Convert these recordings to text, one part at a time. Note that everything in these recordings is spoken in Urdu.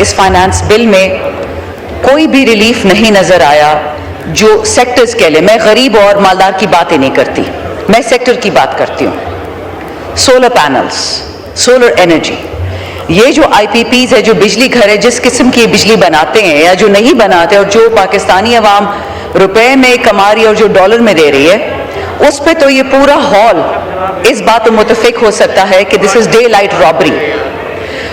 اس فائنانس بل میں کوئی بھی ریلیف نہیں نظر آیا جو سیکٹرز کے لیے. میں غریب اور مالدار کی بات ہی نہیں کرتی, میں سیکٹر کی بات کرتی ہوں. سولر پینلز, سولر انرجی, یہ جو آئی پی پیز ہے, جو بجلی گھر ہے, جس قسم کی بجلی بناتے ہیں یا جو نہیں بناتے, اور جو پاکستانی عوام روپے میں کما رہی ہے اور جو ڈالر میں دے رہی ہے, اس پہ تو یہ پورا ہال اس بات پر متفق ہو سکتا ہے کہ دس از ڈے لائٹ رابری.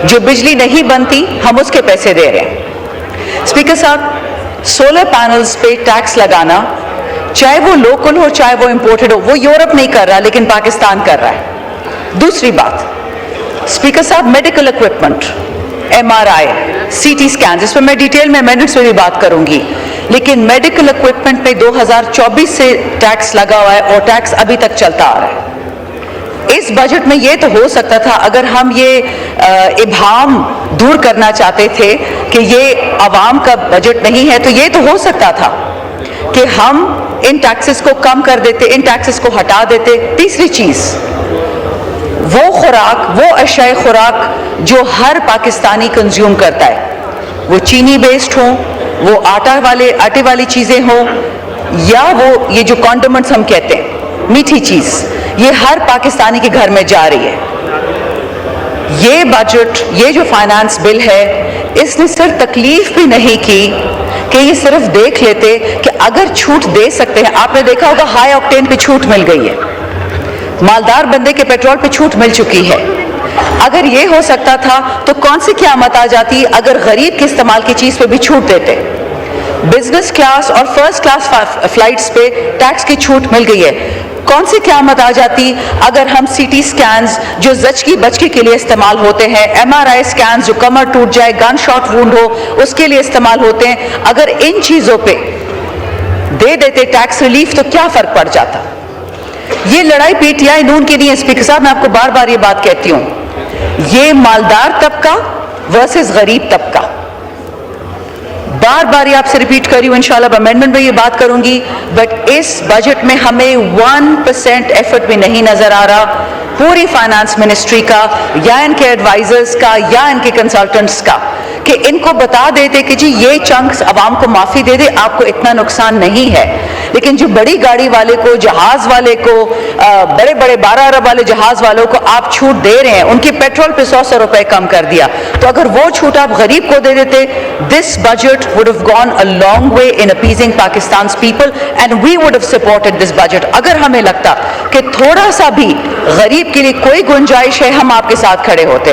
جو بجلی نہیں بنتی ہم اس کے پیسے دے رہے ہیں. اسپیکر صاحب, سولر پینلز پہ ٹیکس لگانا, چاہے وہ لوکل ہو چاہے وہ امپورٹڈ ہو, وہ یورپ نہیں کر رہا لیکن پاکستان کر رہا ہے. دوسری بات, اسپیکر صاحب, میڈیکل اکوپمنٹ, ایم آر آئی, سی ٹی اسکینز, اس پہ میں ڈیٹیل میں منٹس میں بھی بات کروں گی, لیکن میڈیکل اکوپمنٹ پہ 2024 سے ٹیکس لگا ہوا ہے اور ٹیکس ابھی تک چلتا آ رہا ہے. اس بجٹ میں یہ تو ہو سکتا تھا, اگر ہم یہ ابہام دور کرنا چاہتے تھے کہ یہ عوام کا بجٹ نہیں ہے, تو یہ تو ہو سکتا تھا کہ ہم ان ٹیکسز کو کم کر دیتے, ان ٹیکسز کو ہٹا دیتے. تیسری چیز, وہ خوراک, وہ اشیاء خوراک جو ہر پاکستانی کنزیوم کرتا ہے, وہ چینی بیسڈ ہوں, وہ آٹے والی چیزیں ہوں, یا وہ یہ جو کانڈیمنٹس ہم کہتے ہیں, میٹھی چیز, یہ ہر پاکستانی کے گھر میں جا رہی ہے. یہ بجٹ, یہ جو فائنانس بل ہے, اس نے صرف تکلیف بھی نہیں کی کہ یہ صرف دیکھ لیتے کہ اگر چھوٹ دے سکتے ہیں. آپ نے دیکھا ہوگا ہائی آکٹین پہ چھوٹ مل گئی ہے, مالدار بندے کے پیٹرول پہ چھوٹ مل چکی ہے. اگر یہ ہو سکتا تھا تو کون سی قیامت آ جاتی اگر غریب کے استعمال کی چیز پہ بھی چھوٹ دیتے. بزنس کلاس اور فرسٹ کلاس فلائٹس پہ ٹیکس کی چھوٹ مل گئی ہے. کون سی قیامت آ جاتی اگر ہم سی ٹی اسکینز جو زچگی بچگی کے لیے استعمال ہوتے ہیں, ایم آر آئی اسکینز جو کمر ٹوٹ جائے, گن شاٹ وونڈ ہو, اس کے لیے استعمال ہوتے ہیں, اگر ان چیزوں پہ دے دیتے ٹیکس ریلیف تو کیا فرق پڑ جاتا. یہ لڑائی پی ٹی آئی نون کی نہیں ہے اسپیکر صاحب, میں آپ کو بار بار یہ بات کہتی ہوں, یہ مالدار طبقہ ورسز غریب طبقہ. بار بار یہ آپ سے ریپیٹ کر رہی ہوں, انشاءاللہ امینڈمنٹ میں یہ بات کروں گی, بٹ اس بجٹ میں ہمیں 1% ایفرٹ بھی نہیں نظر آ رہا پوری فائنانس منسٹری کا یا ان کے ایڈوائزرز کا یا ان کے کنسلٹنٹس کا, کہ ان کو بتا دیتے کہ جی یہ چنکس عوام کو معافی دے دے, آپ کو اتنا نقصان نہیں ہے. لیکن جو بڑی گاڑی والے کو, جہاز والے کو, بڑے بڑے 12 ارب والے جہاز والوں کو آپ چھوٹ دے رہے ہیں, ان کے پیٹرول پہ 100 روپے کم کر دیا, تو اگر وہ چھوٹ آپ غریب کو دے دیتے, this budget would have gone a long way in appeasing Pakistan's people and we would have supported this budget. اگر ہمیں لگتا کہ تھوڑا سا بھی غریب کے لیے کوئی گنجائش ہے, ہم آپ کے ساتھ کھڑے ہوتے.